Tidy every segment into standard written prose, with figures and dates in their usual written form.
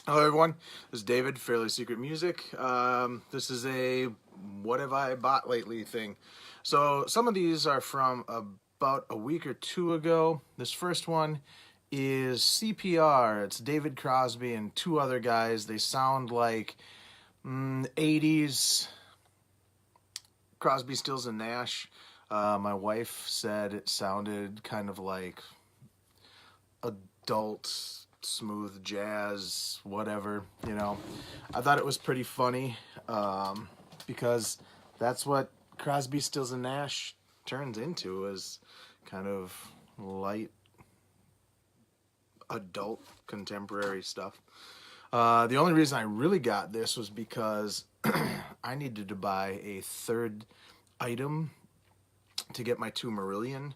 Hello everyone, this is David, Fairly Secret Music. This is a what have I bought lately thing. So some of these are from about a week or two ago. This first one is CPR. It's David Crosby and two other guys. They sound like 80s Crosby, Stills, and Nash. My wife said it sounded kind of like adult smooth jazz, whatever, you know. I thought it was pretty funny because that's what Crosby, Stills, and Nash turns into, is kind of light adult contemporary stuff. The only reason I really got this was because I needed to buy a third item to get my two Marillion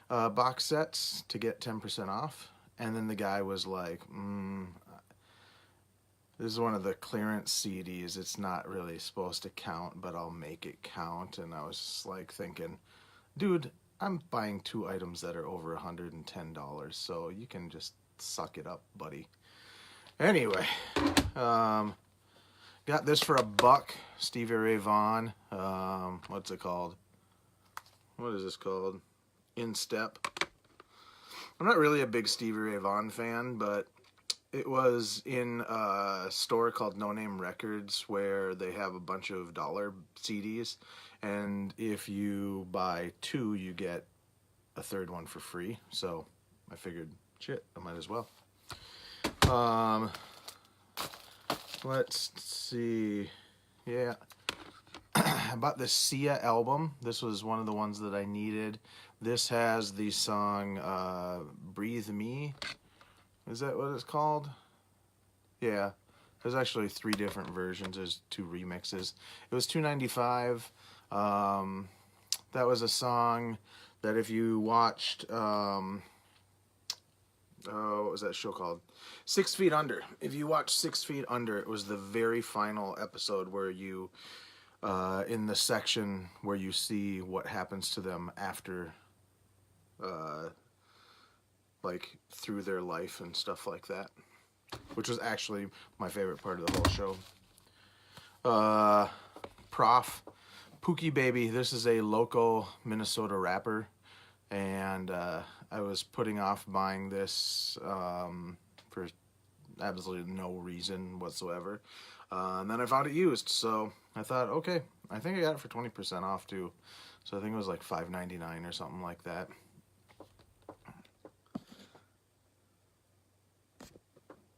box sets to get 10% off. And then the guy was like, this is one of the clearance CDs. It's not really supposed to count, but I'll make it count. And I was just like thinking, dude, I'm buying two items that are over $110, so you can just suck it up, buddy. Anyway, got this for $1. Stevie Ray Vaughan. What's it called? What is this called? In Step. I'm not really a big Stevie Ray Vaughan fan, but it was in a store called No Name Records where they have a bunch of dollar CDs, and if you buy two, you get a third one for free. So I figured, shit, I might as well. Let's see. Yeah. I bought the Sia album. This was one of the ones that I needed. This has the song Breathe Me. Is that what it's called? Yeah. There's actually 3 different versions. There's 2 remixes. It was $2.95. That was a song that if you watched, what was that show called? 6 Feet Under. If you watched 6 Feet Under, it was the very final episode where you, in the section where you see what happens to them after, like through their life and stuff like that, which was actually my favorite part of the whole show. Prof, Pookie Baby. This is a local Minnesota rapper, and I was putting off buying this for absolutely no reason whatsoever. And then I found it used, so I thought, okay, I think I got it for 20% off too. So I think it was like $5.99 or something like that.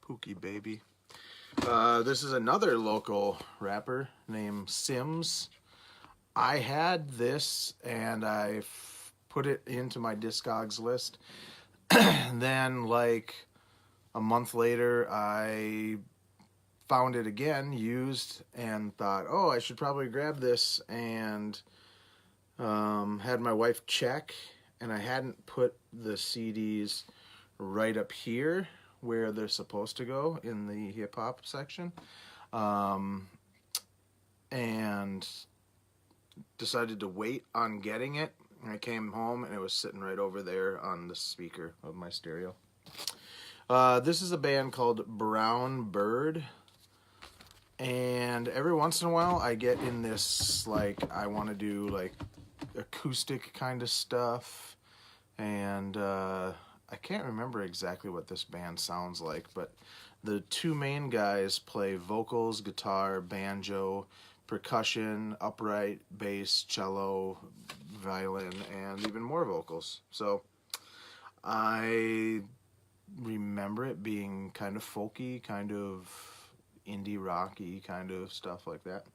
Pookie Baby. This is another local rapper named Sims. I had this and I put it into my Discogs list. And then like a month later, I found it again used and thought, oh, I should probably grab this, and had my wife check, and I hadn't put the CDs right up here where they're supposed to go in the hip hop section, and decided to wait on getting it. I came home and it was sitting right over there on the speaker of my stereo. This is a band called Brown Bird, and every once in a while I get in this, like, I want to do like acoustic kind of stuff, and I can't remember exactly what this band sounds like, but the 2 main guys play vocals, guitar, banjo, percussion, upright, bass, cello, violin, and even more vocals. So I remember it being kind of folky, kind of indie rocky, kind of stuff like that.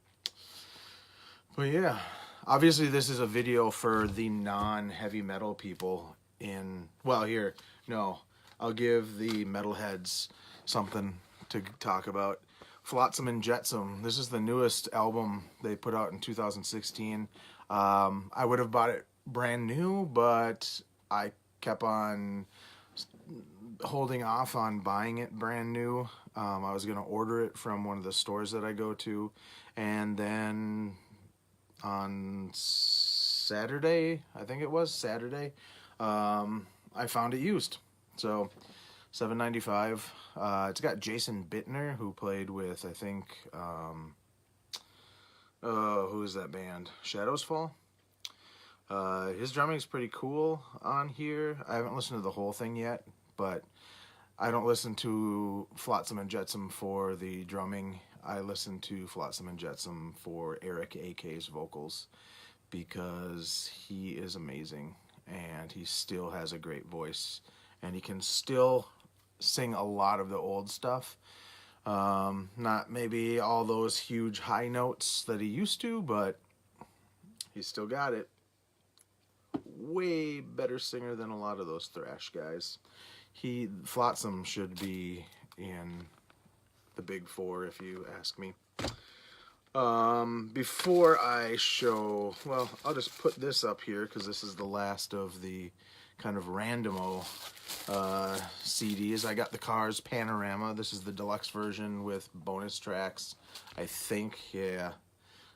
But yeah, obviously this is a video for the non-heavy metal people in, well, here, no, I'll give the metalheads something to talk about. Flotsam and Jetsam. This is the newest album they put out in 2016. I would have bought it brand new, but I kept on holding off on buying it brand new. I was going to order it from one of the stores that I go to, and then on Saturday, I think it was Saturday, I found it used. So $7.95. It's got Jason Bittner, who played with, I think, who is that band? Shadows Fall. His drumming is pretty cool on here. I haven't listened to the whole thing yet, but I don't listen to Flotsam and Jetsam for the drumming. I listen to Flotsam and Jetsam for Eric AK's vocals, because he is amazing and he still has a great voice and he can still sing a lot of the old stuff. Not maybe all those huge high notes that he used to, but he's still got it. Way better singer than a lot of those thrash guys. Flotsam should be in the big four, if you ask me. Before I show, well, I'll just put this up here because this is the last of the kind of randomo CDs. I got the Cars Panorama. This is the deluxe version with bonus tracks, I think. Yeah,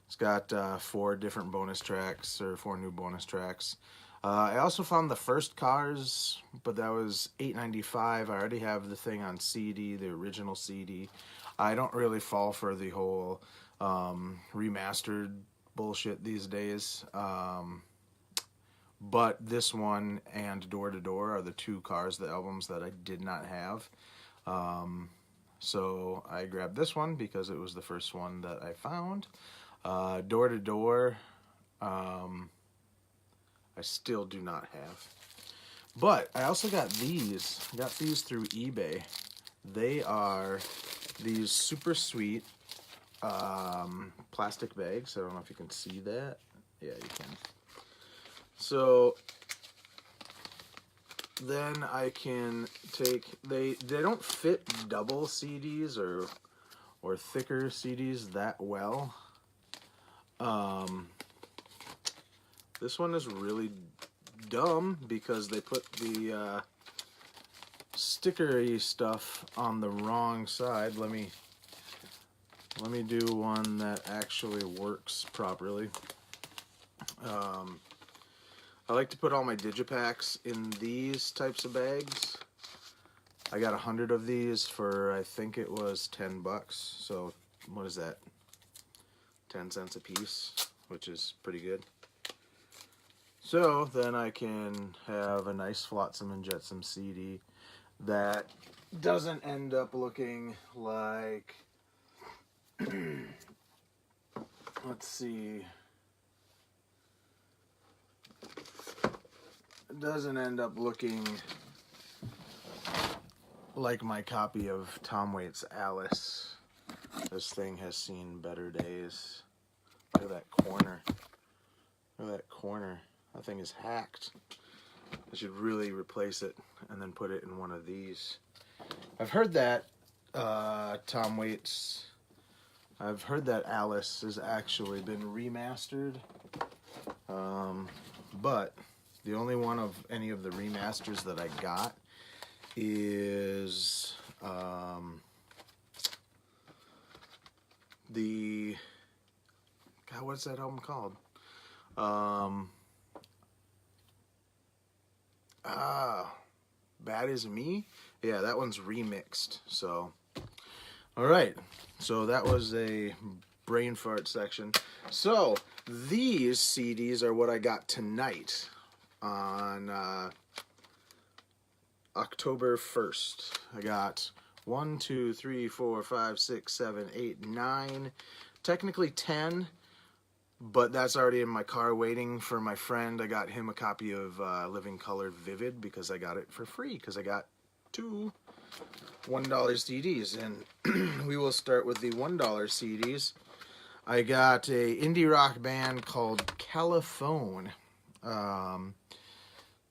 it's got 4 different bonus tracks, or 4 new bonus tracks. I also found the first Cars, but that was $8.95. I already have the thing on CD, the original CD. I don't really fall for the whole remastered bullshit these days. But this one and Door to Door are the 2 Cars, the albums that I did not have. So I grabbed this one because it was the first one that I found. Door to Door, I still do not have. But I also got these. I got these through eBay. They are these super sweet plastic bags. I don't know if you can see that. Yeah, you can. So then I can take, they don't fit double CDs or thicker CDs that well. This one is really dumb because they put the stickery stuff on the wrong side. Let me do one that actually works properly. I like to put all my digipacks in these types of bags. I got 100 of these for, I think it was $10. So what is that? 10 cents a piece, which is pretty good. So then I can have a nice Flotsam and Jetsam CD that doesn't end up looking like, let's see, it doesn't end up looking like my copy of Tom Waits' Alice. This thing has seen better days. Look at that corner. Look at that corner. That thing is hacked. I should really replace it and then put it in one of these. I've heard that Tom Waits, I've heard that Alice has actually been remastered. But the only one of any of the remasters that I got is the, God, what's that album called? Bad Is Me? Yeah, that one's remixed. So, alright. So that was a brain fart section. So, these CDs are what I got tonight on October 1st. I got 1, 2, 3, 4, 5, 6, 7, 8, 9, technically 10, but that's already in my car waiting for my friend. I got him a copy of Living Color Vivid because I got it for free because I got 2 $1 CDs, and we will start with the $1 CDs. I got a indie rock band called Caliphone.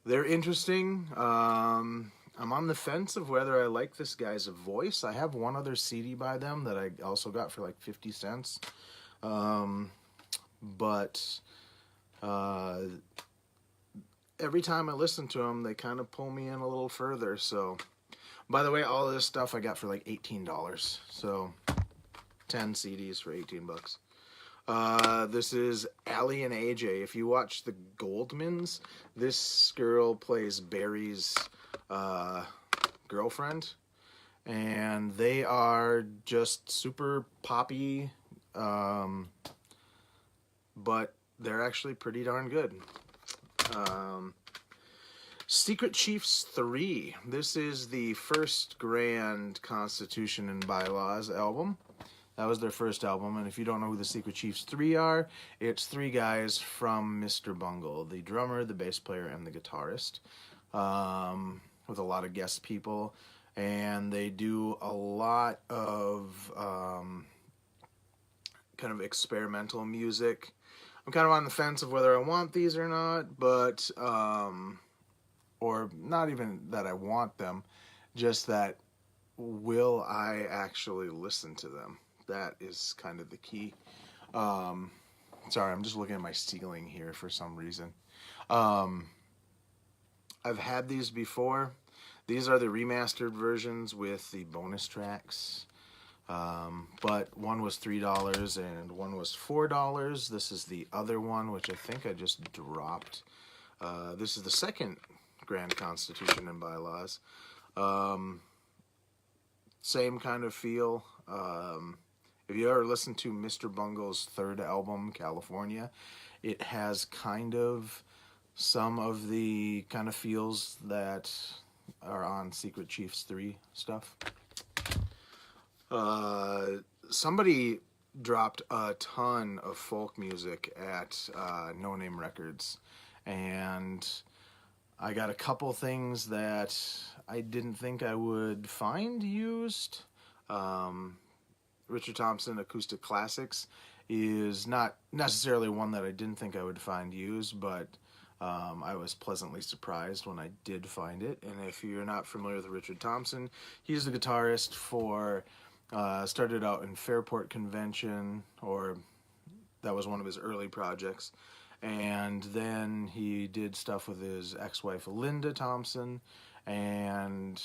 They're interesting. I'm on the fence of whether I like this guy's voice. I have one other CD by them that I also got for like 50 cents. But every time I listen to them, they kind of pull me in a little further. So, by the way, all of this stuff I got for like $18. So, 10 CDs for $18. This is Allie and AJ. If you watch the Goldmans, this girl plays Barry's Girlfriend, and they are just super poppy, but they're actually pretty darn good. Secret Chiefs 3. This is the first Grand Constitution and Bylaws album. That was their first album, and if you don't know who the Secret Chiefs 3 are, it's three guys from Mr. Bungle, the drummer, the bass player, and the guitarist, with a lot of guest people, and they do a lot of kind of experimental music. I'm kind of on the fence of whether I want these or not, but or not even that I want them, just that will I actually listen to them? That is kind of the key. Sorry, I'm just looking at my ceiling here for some reason. I've had these before. These are the remastered versions with the bonus tracks. But one was $3 and one was $4. This is the other one, which I think I just dropped. This is the second Grand Constitution and Bylaws. Same kind of feel. If you ever listen to Mr. Bungle's third album, California, it has kind of some of the kind of feels that are on Secret Chiefs 3 stuff. Somebody dropped a ton of folk music at No Name Records, and I got a couple things that I didn't think I would find used. Richard Thompson Acoustic Classics is not necessarily one that I didn't think I would find used, but I was pleasantly surprised when I did find it. And if you're not familiar with Richard Thompson, he's the guitarist for, started out in Fairport Convention, or that was one of his early projects. And then he did stuff with his ex-wife Linda Thompson, and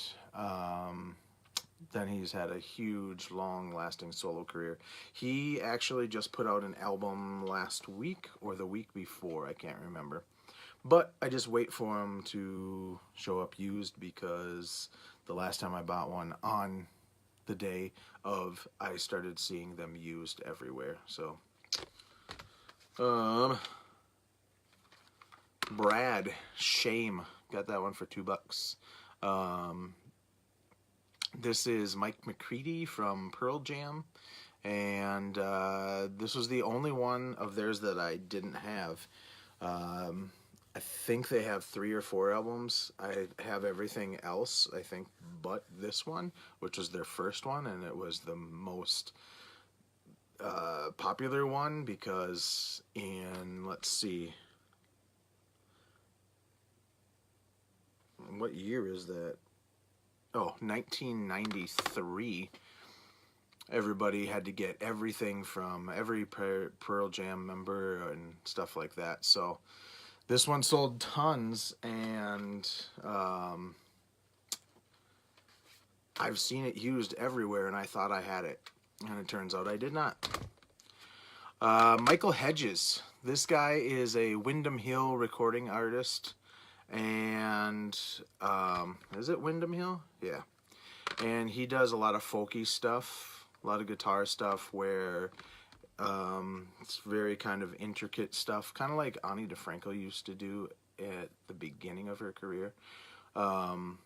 then he's had a huge, long-lasting solo career. He actually just put out an album last week, or the week before, I can't remember. But I just wait for him to show up used, because the last time I bought one on the day of, I started seeing them used everywhere. So, Brad, Shame, got that one for $2. This is Mike McCready from Pearl Jam, and this was the only one of theirs that I didn't have. I think they have 3 or 4 albums. I have everything else, I think, but this one, which was their first one, and it was the most popular one, because in, let's see, what year is that? Oh, 1993. Everybody had to get everything from every Pearl Jam member and stuff like that. So this one sold tons, and I've seen it used everywhere, and I thought I had it, and it turns out I did not. Michael Hedges. This guy is a Windham Hill recording artist. And is it Windham Hill? Yeah. And he does a lot of folky stuff, a lot of guitar stuff where it's very kind of intricate stuff, kind of like Ani DeFranco used to do at the beginning of her career. But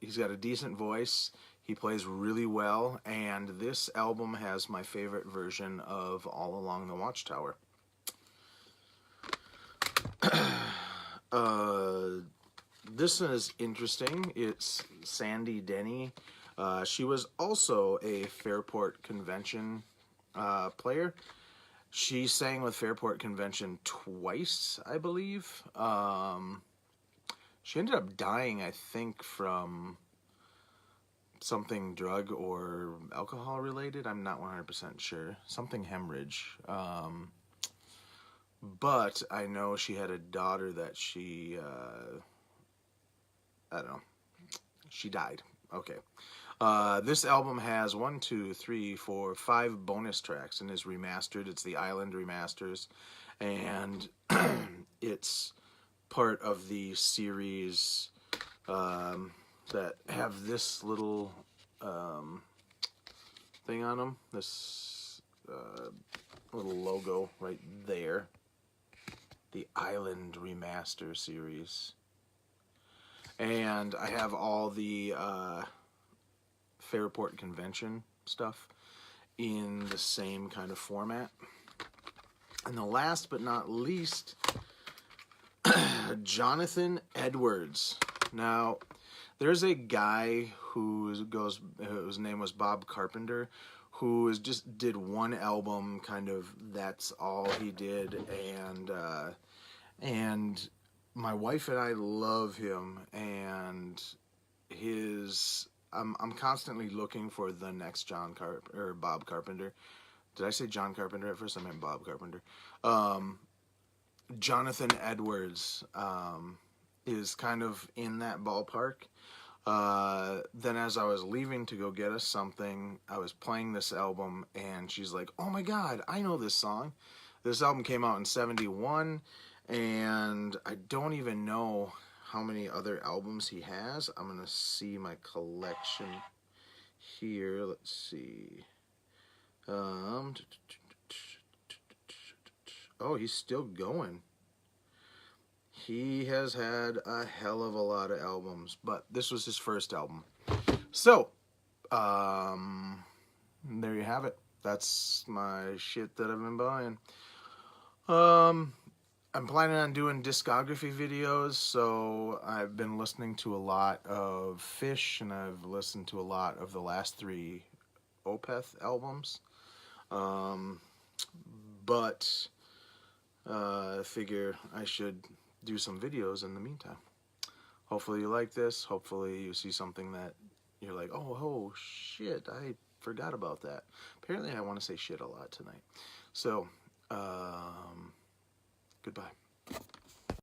he's got a decent voice. He plays really well, and this album has my favorite version of All Along the Watchtower. This is interesting. It's Sandy Denny. She was also a Fairport Convention player. She sang with Fairport Convention twice, I believe. She ended up dying, I think, from something drug or alcohol related. I'm not 100% sure. Something hemorrhage. But I know she had a daughter that she, I don't know, she died. Okay. This album has 1, 2, 3, 4, 5 bonus tracks and is remastered. It's the Island Remasters, and it's part of the series that have this little thing on them. This little logo right there. The Island Remaster series. And I have all the Fairport Convention stuff in the same kind of format. And the last but not least, Jonathan Edwards. Now, there's a guy whose name was Bob Carpenter, who just did one album, kind of that's all he did, and my wife and I love him, and I'm constantly looking for the next Bob Carpenter. Did I say John Carpenter at first? I meant Bob Carpenter. Jonathan Edwards is kind of in that ballpark. Then as I was leaving to go get us something, I was playing this album, and she's like, oh my God, I know this song. This album came out in 1971, and I don't even know how many other albums he has. I'm going to see my collection here. Let's see. Oh, he's still going. He has had a hell of a lot of albums, but this was his first album. So, there you have it. That's my shit that I've been buying. I'm planning on doing discography videos, so I've been listening to a lot of Phish, and I've listened to a lot of the last 3 Opeth albums. But I figure I should do some videos in the meantime. Hopefully you like this. Hopefully you see something that you're like, oh shit, I forgot about that. Apparently I want to say shit a lot tonight. So, goodbye.